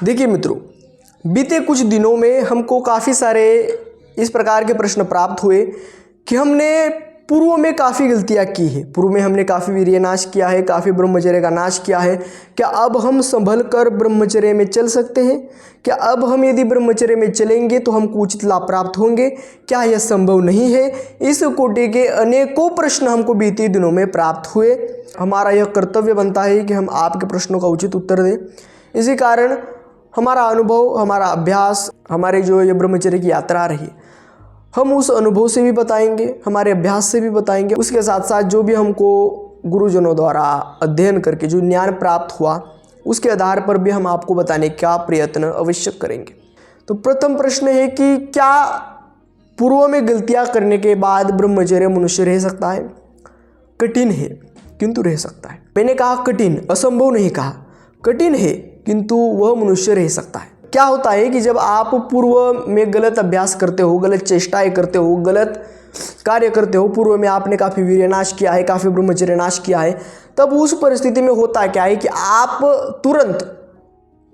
देखिए मित्रों, बीते कुछ दिनों में हमको काफ़ी सारे इस प्रकार के प्रश्न प्राप्त हुए कि हमने पूर्व में काफ़ी गलतियां की है। पूर्व में हमने काफ़ी वीर्य नाश किया है, काफ़ी ब्रह्मचर्य का नाश किया है। क्या अब हम संभल कर ब्रह्मचर्य में चल सकते हैं? क्या अब हम यदि ब्रह्मचर्य में चलेंगे तो हमको उचित लाभ प्राप्त होंगे? क्या यह संभव नहीं है? इस कोटि के अनेकों प्रश्न हमको बीते दिनों में प्राप्त हुए। हमारा यह कर्तव्य बनता है कि हम आपके प्रश्नों का उचित उत्तर दें। इसी कारण हमारा अनुभव, हमारा अभ्यास, हमारे जो ये ब्रह्मचर्य की यात्रा रही, हम उस अनुभव से भी बताएंगे, हमारे अभ्यास से भी बताएंगे। उसके साथ साथ जो भी हमको गुरुजनों द्वारा अध्ययन करके जो ज्ञान प्राप्त हुआ, उसके आधार पर भी हम आपको बताने का प्रयत्न अवश्य करेंगे। तो प्रथम प्रश्न है कि क्या पूर्व में गलतियां करने के बाद ब्रह्मचर्य मनुष्य रह सकता है? कठिन है किंतु रह सकता है। मैंने कहा कठिन, असंभव नहीं कहा। कठिन है किंतु वह मनुष्य रह सकता है। क्या होता है कि जब आप पूर्व में गलत अभ्यास करते हो, गलत चेष्टाएं करते हो, गलत कार्य करते हो, पूर्व में आपने काफ़ी वीर्य नाश किया है, काफ़ी ब्रह्मचर्य नाश किया है, तब उस परिस्थिति में होता क्या है कि आप तुरंत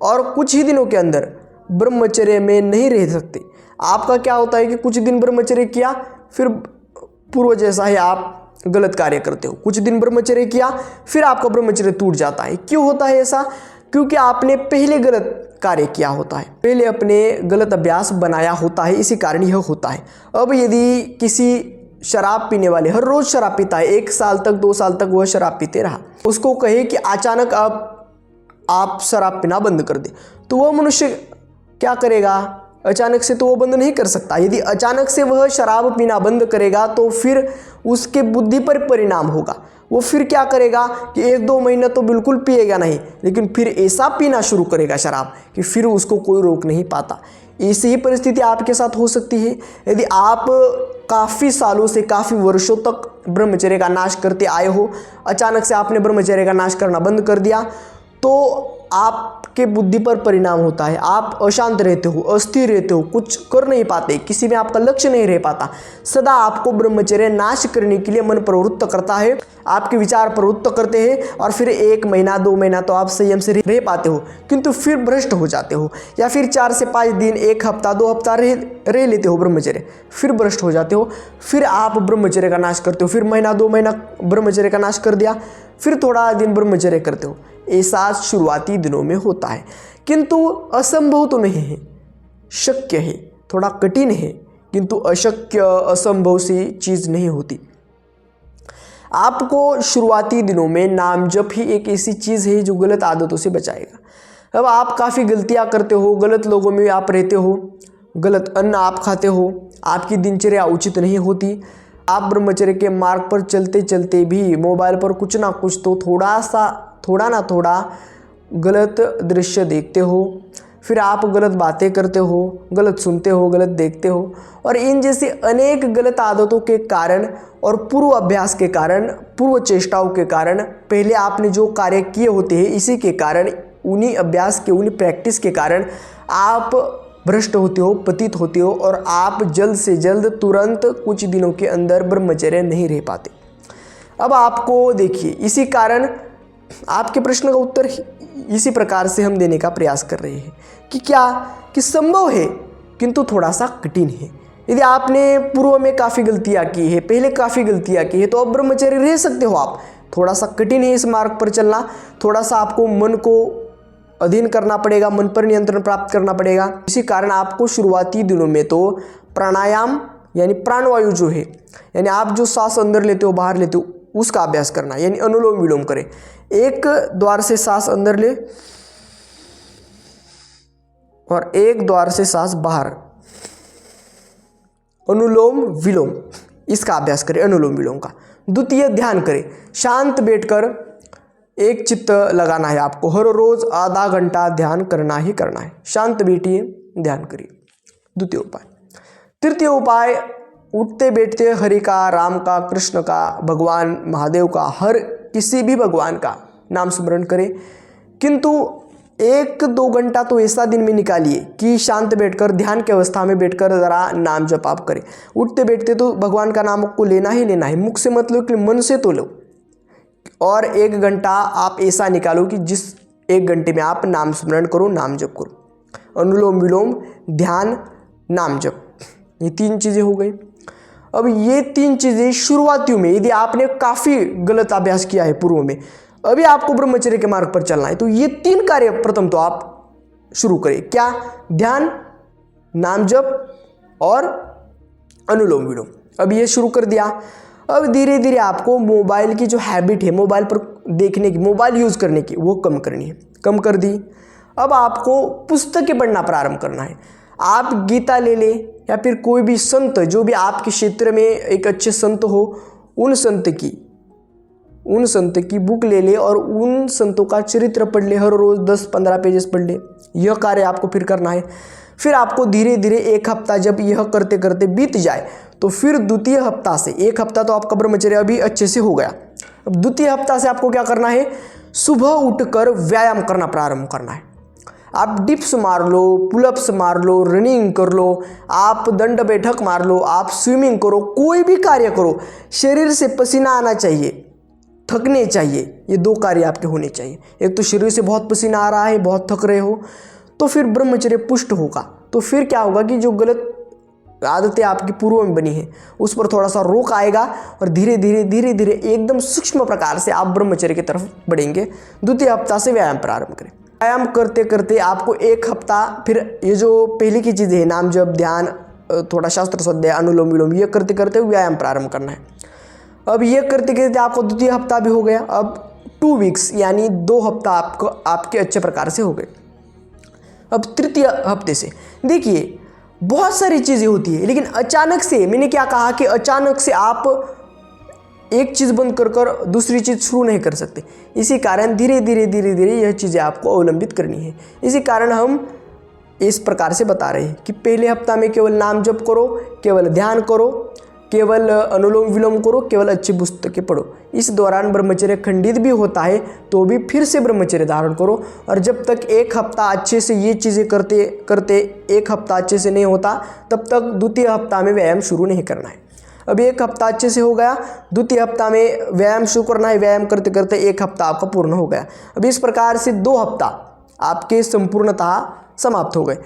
और कुछ ही दिनों के अंदर ब्रह्मचर्य में नहीं रह सकते। आपका क्या होता है कि कुछ दिन ब्रह्मचर्य किया, फिर पूर्व जैसा ही आप गलत कार्य करते हो। कुछ दिन ब्रह्मचर्य किया, फिर आपका ब्रह्मचर्य टूट जाता है। क्यों होता है ऐसा? क्योंकि आपने पहले गलत कार्य किया होता है, पहले अपने गलत अभ्यास बनाया होता है, इसी कारण यह होता है। अब यदि किसी शराब पीने वाले हर रोज शराब पीता है, 1 साल तक 2 साल तक वह शराब पीते रहा, उसको कहे कि अचानक आप शराब पीना बंद कर दे, तो वह मनुष्य क्या करेगा? अचानक से तो वो बंद नहीं कर सकता। यदि अचानक से वह शराब पीना बंद करेगा तो फिर उसके बुद्धि पर परिणाम होगा। वो फिर क्या करेगा कि 1-2 महीना तो बिल्कुल पिएगा नहीं, लेकिन फिर ऐसा पीना शुरू करेगा शराब कि फिर उसको कोई रोक नहीं पाता। ऐसी ही परिस्थिति आपके साथ हो सकती है। यदि आप काफ़ी सालों से, काफ़ी वर्षों तक ब्रह्मचर्य का नाश करते आए हो, अचानक से आपने ब्रह्मचर्य का नाश करना बंद कर दिया, तो आपके बुद्धि पर परिणाम होता है। आप अशांत रहते हो, अस्थिर रहते हो, कुछ कर नहीं पाते, किसी में आपका लक्ष्य नहीं रह पाता। सदा आपको ब्रह्मचर्य नाश करने के लिए मन प्रवृत्त करता है, आपके विचार प्रवृत्त करते हैं, और फिर 1 महीना 2 महीना तो आप संयम से रह पाते हो, किंतु फिर भ्रष्ट हो जाते हो। या फिर 4 से 5 दिन, 1 हफ्ता 2 हफ्ता रह लेते हो ब्रह्मचर्य, फिर भ्रष्ट हो जाते हो। फिर आप ब्रह्मचर्य का नाश करते हो, फिर महीना 2 महीना ब्रह्मचर्य का नाश कर दिया, फिर थोड़ा दिन ब्रह्मचर्य करते हो। ऐसा शुरुआती दिनों में होता है, किंतु असंभव तो नहीं है, शक्य है। थोड़ा कठिन है, किंतु अशक्य, असंभव सी चीज़ नहीं होती। आपको शुरुआती दिनों में नाम जप ही एक ऐसी चीज़ है जो गलत आदतों से बचाएगा। अब आप काफ़ी गलतियां करते हो, गलत लोगों में आप रहते हो, गलत अन्न आप खाते हो, आपकी दिनचर्या उचित नहीं होती, आप ब्रह्मचर्य के मार्ग पर चलते चलते भी मोबाइल पर कुछ ना कुछ तो थोड़ा ना थोड़ा गलत दृश्य देखते हो, फिर आप गलत बातें करते हो, गलत सुनते हो, गलत देखते हो, और इन जैसी अनेक गलत आदतों के कारण और पूर्व अभ्यास के कारण, पूर्व चेष्टाओं के कारण, पहले आपने जो कार्य किए होते हैं, इसी के कारण, उन्हीं अभ्यास के, उन्हीं प्रैक्टिस के कारण आप भ्रष्ट होते हो, पतित होते हो, और आप जल्द से जल्द तुरंत कुछ दिनों के अंदर ब्रह्मचर्य नहीं रह पाते। अब आपको देखिए, इसी कारण आपके प्रश्न का उत्तर इसी प्रकार से हम देने का प्रयास कर रहे हैं कि क्या कि संभव है किंतु थोड़ा सा कठिन है। यदि आपने पूर्व में काफ़ी गलतियां की है, पहले काफ़ी गलतियां की है, तो अब ब्रह्मचर्य रह सकते हो आप। थोड़ा सा कठिन है इस मार्ग पर चलना, थोड़ा सा आपको मन को अधीन करना पड़ेगा, मन पर नियंत्रण प्राप्त करना पड़ेगा। इसी कारण आपको शुरुआती दिनों में तो प्राणायाम यानी प्राणवायु जो है, यानी आप जो सांस अंदर लेते हो बाहर लेते हो, उसका अभ्यास करना, यानी अनुलोम विलोम करें। एक द्वार से सांस अंदर ले और एक द्वार से सांस बाहर, अनुलोम विलोम, इसका अभ्यास करें, अनुलोम विलोम का। द्वितीय, ध्यान करें, शांत बैठकर एक चित्त लगाना है आपको, हर रोज आधा घंटा ध्यान करना ही करना है। शांत बैठिए, ध्यान करिए, द्वितीय उपाय। तृतीय उपाय, उठते बैठते हरि का, राम का, कृष्ण का, भगवान महादेव का, हर किसी भी भगवान का नाम स्मरण करें, किंतु 1-2 घंटा तो ऐसा दिन में निकालिए कि शांत बैठकर, ध्यान की अवस्था में बैठकर ज़रा नाम जप आप करें। उठते बैठते तो भगवान का नाम आपको लेना ही लेना है, मुख से मत लो कि मन से तो लो। और 1 घंटा आप ऐसा निकालो कि जिस 1 घंटे में आप नाम स्मरण करो, नाम जप करो। अनुलोम विलोम, ध्यान, नाम जप, ये 3 चीज़ें हो गई। अब ये 3 चीज़ें शुरुआतियों में यदि आपने काफ़ी गलत अभ्यास किया है पूर्व में, अभी आपको ब्रह्मचर्य के मार्ग पर चलना है, तो ये 3 कार्य प्रथम तो आप शुरू करें। क्या? ध्यान, नाम जप और अनुलोम विलोम। अब ये शुरू कर दिया। अब धीरे धीरे आपको मोबाइल की जो हैबिट है, मोबाइल पर देखने की, मोबाइल यूज़ करने की, वो कम करनी है। कम कर दी। अब आपको पुस्तकें पढ़ना प्रारंभ करना है। आप गीता ले लें या फिर कोई भी संत, जो भी आपके क्षेत्र में एक अच्छे संत हो, उन संत की बुक ले ले और उन संतों का चरित्र पढ़ ले। हर रोज़ 10-15 पेजेस पढ़ ले। यह कार्य आपको फिर करना है। फिर आपको धीरे धीरे 1 हफ्ता जब यह करते करते बीत जाए, तो फिर द्वितीय हफ्ता से, 1 हफ्ता तो आपका ब्रह्मचर्य अभी अच्छे से हो गया। अब द्वितीय हफ्ता से आपको क्या करना है? सुबह उठकर व्यायाम करना प्रारंभ करना है। आप डिप्स मार लो, पुलअप्स मार लो, रनिंग कर लो, आप दंड बैठक मार लो, आप स्विमिंग करो, कोई भी कार्य करो, शरीर से पसीना आना चाहिए, थकने चाहिए। ये 2 कार्य आपके होने चाहिए। एक तो शरीर से बहुत पसीना आ रहा है, बहुत थक रहे हो, तो फिर ब्रह्मचर्य पुष्ट होगा। तो फिर क्या होगा कि जो गलत आदतें आपकी पूर्व में बनी है, उस पर थोड़ा सा रोक आएगा और धीरे धीरे एकदम सूक्ष्म प्रकार से आप ब्रह्मचर्य की तरफ बढ़ेंगे। द्वितीय हफ्ता से व्यायाम प्रारंभ करें। व्यायाम करते करते आपको 1 हफ्ता फिर ये जो पहले की चीज़ें हैं, नाम जप, ध्यान, थोड़ा शास्त्र स्वाध्याय, अनुलोम विलोम, ये करते करते व्यायाम प्रारंभ करना है। अब ये करते करते आपको द्वितीय हफ्ता भी हो गया। अब 2 वीक्स यानी 2 हफ्ता आपको आपके अच्छे प्रकार से हो गए। अब तृतीय हफ्ते से देखिए, बहुत सारी चीज़ें होती है, लेकिन अचानक से, मैंने क्या कहा कि अचानक से आप एक चीज़ बंद कर दूसरी चीज़ शुरू नहीं कर सकते। इसी कारण धीरे धीरे यह चीज़ें आपको अवलंबित करनी है। इसी कारण हम इस प्रकार से बता रहे हैं कि पहले हफ्ता में केवल नाम जप करो, केवल ध्यान करो, केवल अनुलोम विलोम करो, केवल अच्छी पुस्तकें पढ़ो। इस दौरान ब्रह्मचर्य खंडित भी होता है तो भी फिर से ब्रह्मचर्य धारण करो। और जब तक 1 हफ्ता अच्छे से ये चीज़ें करते करते 1 हफ्ता अच्छे से नहीं होता, तब तक द्वितीय हफ्ता में व्यायाम शुरू नहीं करना है। अब 1 हफ्ता अच्छे से हो गया, द्वितीय हफ्ता में व्यायाम शुरू करना है। व्यायाम करते करते 1 हफ्ता आपका पूर्ण हो गया। अब इस प्रकार से 2 हफ्ता आपके संपूर्णतः समाप्त हो गए।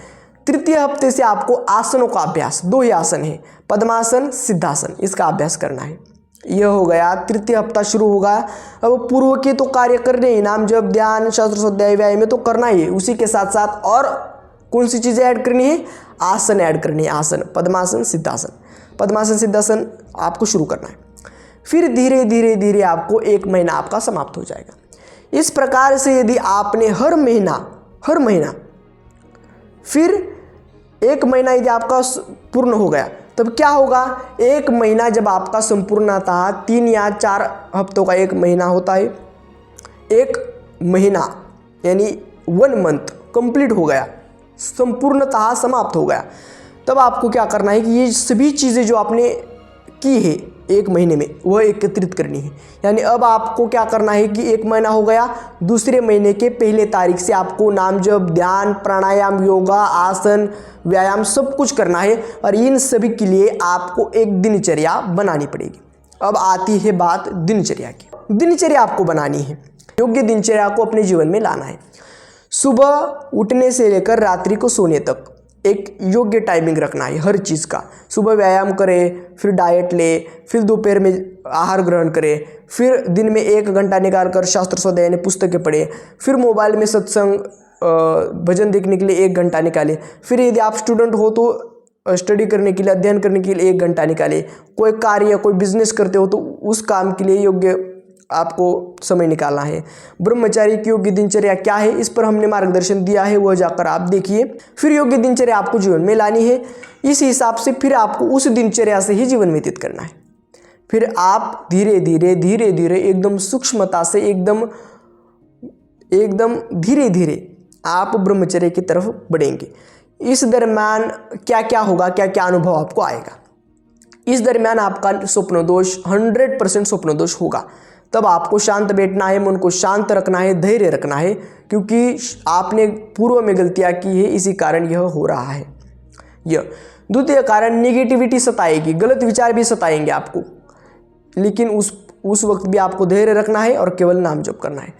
तृतीय हफ्ते से आपको आसनों का अभ्यास, 2 ही आसन है, पद्मासन, सिद्धासन, इसका अभ्यास करना है। यह हो गया, तृतीय हफ्ता शुरू होगा। अब पूर्व के तो कार्य करने ही, नाम जप, ध्यान, शास्त्र स्वाध्याय, व्यायाम में तो करना ही है, उसी के साथ साथ और कौन सी चीज़ें ऐड करनी है? आसन ऐड करनी है। आसन, पद्मासन, सिद्धासन, पद्मासन, सिद्धासन आपको शुरू करना है। फिर धीरे धीरे आपको 1 महीना आपका समाप्त हो जाएगा। इस प्रकार से यदि आपने हर महीना फिर 1 महीना यदि आपका पूर्ण हो गया, तब क्या होगा? 1 महीना जब आपका संपूर्णतः 3 या 4 हफ्तों का 1 महीना होता है, 1 महीना यानी 1 मंथ कंप्लीट हो गया, संपूर्णतः समाप्त हो गया, तब आपको क्या करना है कि ये सभी चीज़ें जो आपने की है 1 महीने में, वह एकत्रित करनी है। यानी अब आपको क्या करना है कि 1 महीना हो गया, दूसरे महीने के पहले तारीख से आपको नाम जप, ध्यान, प्राणायाम, योगा, आसन, व्यायाम सब कुछ करना है। और इन सभी के लिए आपको एक दिनचर्या बनानी पड़ेगी। अब आती है बात दिनचर्या की। दिनचर्या आपको बनानी है, योग्य दिनचर्या को अपने जीवन में लाना है। सुबह उठने से लेकर रात्रि को सोने तक एक योग्य टाइमिंग रखना है हर चीज़ का। सुबह व्यायाम करें, फिर डाइट ले, फिर दोपहर में आहार ग्रहण करें, फिर दिन में 1 घंटा निकाल कर शास्त्र स्वाध्याय यानी पुस्तकें पढ़ें, फिर मोबाइल में सत्संग भजन देखने के लिए 1 घंटा निकालें, फिर यदि आप स्टूडेंट हो तो स्टडी करने के लिए, अध्ययन करने के लिए 1 घंटा निकालें, कोई कार्य, कोई बिजनेस करते हो तो उस काम के लिए योग्य आपको समय निकालना है। ब्रह्मचारी की योग्य दिनचर्या क्या है, इस पर हमने मार्गदर्शन दिया है, वह जाकर आप देखिए। फिर योग्य दिनचर्या आपको जीवन में लानी है। इस हिसाब से फिर आपको उस दिनचर्या से ही जीवन व्यतीत करना है। फिर आप धीरे धीरे एकदम सूक्ष्मता से, एकदम धीरे धीरे आप ब्रह्मचर्य की तरफ बढ़ेंगे। इस दरम्यान क्या क्या होगा, क्या क्या अनुभव आपको आएगा? इस दरम्यान आपका स्वप्न दोष 100% स्वप्न दोष होगा। तब आपको शांत बैठना है, मन को शांत रखना है, धैर्य रखना है, क्योंकि आपने पूर्व में गलतियां की है, इसी कारण यह हो रहा है। यह द्वितीय कारण, नेगेटिविटी सताएगी, गलत विचार भी सताएंगे आपको, लेकिन उस वक्त भी आपको धैर्य रखना है और केवल नाम जप करना है।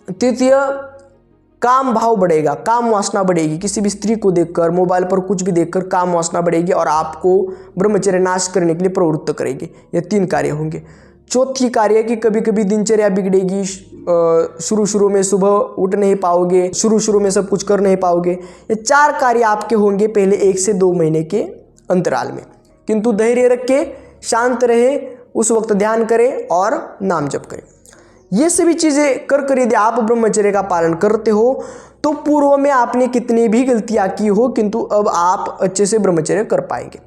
तृतीय, काम भाव बढ़ेगा, काम वासना बढ़ेगी, किसी भी स्त्री को देखकर, मोबाइल पर कुछ भी देखकर काम वासना बढ़ेगी और आपको ब्रह्मचर्य नाश करने के लिए प्रवृत्त करेगी। ये 3 कार्य होंगे। चौथी कार्य कि कभी कभी दिनचर्या बिगड़ेगी, शुरू में सुबह उठ नहीं पाओगे, शुरू में सब कुछ कर नहीं पाओगे। ये 4 कार्य आपके होंगे पहले 1 से 2 महीने के अंतराल में। किंतु धैर्य रख के शांत रहे, उस वक्त ध्यान करें और नाम जप करें। ये सभी चीज़ें कर यदि आप ब्रह्मचर्य का पालन करते हो तो पूर्व में आपने कितनी भी गलतियां की हो किंतु अब आप अच्छे से ब्रह्मचर्य कर पाएंगे।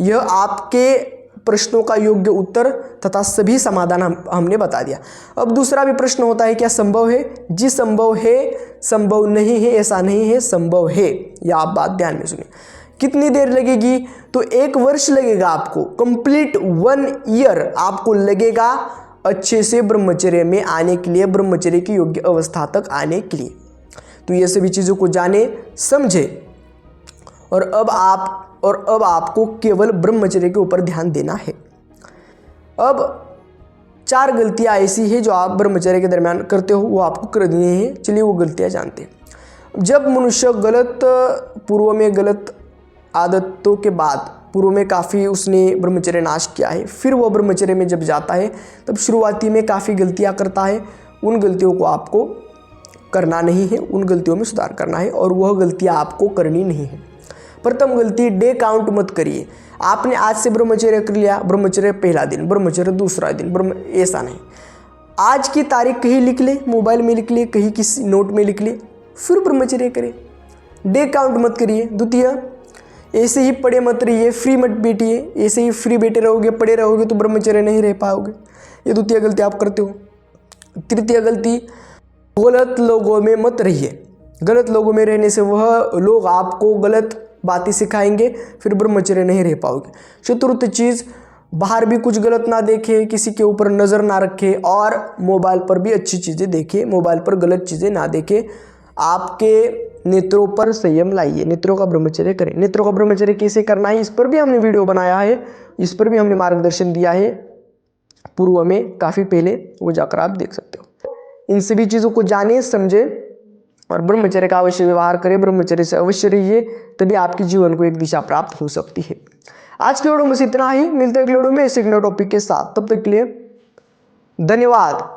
यह आपके प्रश्नों का योग्य उत्तर तथा सभी समाधान हमने बता दिया। अब दूसरा भी प्रश्न होता है, क्या संभव है? जी संभव है, संभव नहीं है ऐसा नहीं है, संभव है। यह आप बात ध्यान में सुनिए। कितनी देर लगेगी? तो 1 वर्ष लगेगा आपको, कंप्लीट 1 ईयर आपको लगेगा अच्छे से ब्रह्मचर्य में आने के लिए, ब्रह्मचर्य की योग्य अवस्था तक आने के लिए। तो ये सभी चीज़ों को जाने समझे और अब आपको केवल ब्रह्मचर्य के ऊपर ध्यान देना है। अब 4 गलतियां ऐसी है जो आप ब्रह्मचर्य के दरमियान करते हो, वो आपको करनी है। चलिए वो गलतियां जानते हैं। जब मनुष्य पूर्व में गलत आदतों के बाद पूर्व में काफ़ी उसने ब्रह्मचर्य नाश किया है, फिर वो ब्रह्मचर्य में जब जाता है तब शुरुआती में काफ़ी गलतियां करता है। उन गलतियों को आपको करना नहीं है, उन गलतियों में सुधार करना है और वह गलतियां आपको करनी नहीं है। प्रथम गलती, डे काउंट मत करिए। आपने आज से ब्रह्मचर्य कर लिया, ब्रह्मचर्य पहला दिन, ब्रह्मचर्य दूसरा दिन, ऐसा नहीं। आज की तारीख कहीं लिख ले, मोबाइल में लिख ले, कहीं किसी नोट में लिख ले, फिर ब्रह्मचर्य करें। डे काउंट मत करिए। द्वितीय, ऐसे ही पड़े मत रहिए, फ्री मत बैठिए। ऐसे ही फ्री बैठे रहोगे, पड़े रहोगे तो ब्रह्मचर्य नहीं रह पाओगे। ये द्वितीय गलती आप करते हो। तृतीय गलती, गलत लोगों में मत रहिए। गलत लोगों में रहने से वह लोग आपको गलत बातें सिखाएंगे, फिर ब्रह्मचर्य नहीं रह पाओगे। चतुर्थ चीज़, बाहर भी कुछ गलत ना देखें, किसी के ऊपर नज़र ना रखें और मोबाइल पर भी अच्छी चीज़ें देखें, मोबाइल पर गलत चीज़ें ना देखें। आपके नेत्रों पर संयम लाइए, नेत्रों का ब्रह्मचर्य करें। नेत्रों का ब्रह्मचर्य कैसे करना है, इस पर भी हमने वीडियो बनाया है, इस पर भी हमने मार्गदर्शन दिया है पूर्व में, काफ़ी पहले, वो जाकर आप देख सकते हो। इन सभी चीज़ों को जाने समझे और ब्रह्मचर्य का अवश्य व्यवहार करें, ब्रह्मचर्य से अवश्य रहिए, तभी आपके जीवन को एक दिशा प्राप्त हो सकती है। आज के वीडियो में इतना ही, मिलते हैं अगले वीडियो में ऐसे एक नए टॉपिक के साथ। तब तक के लिए धन्यवाद।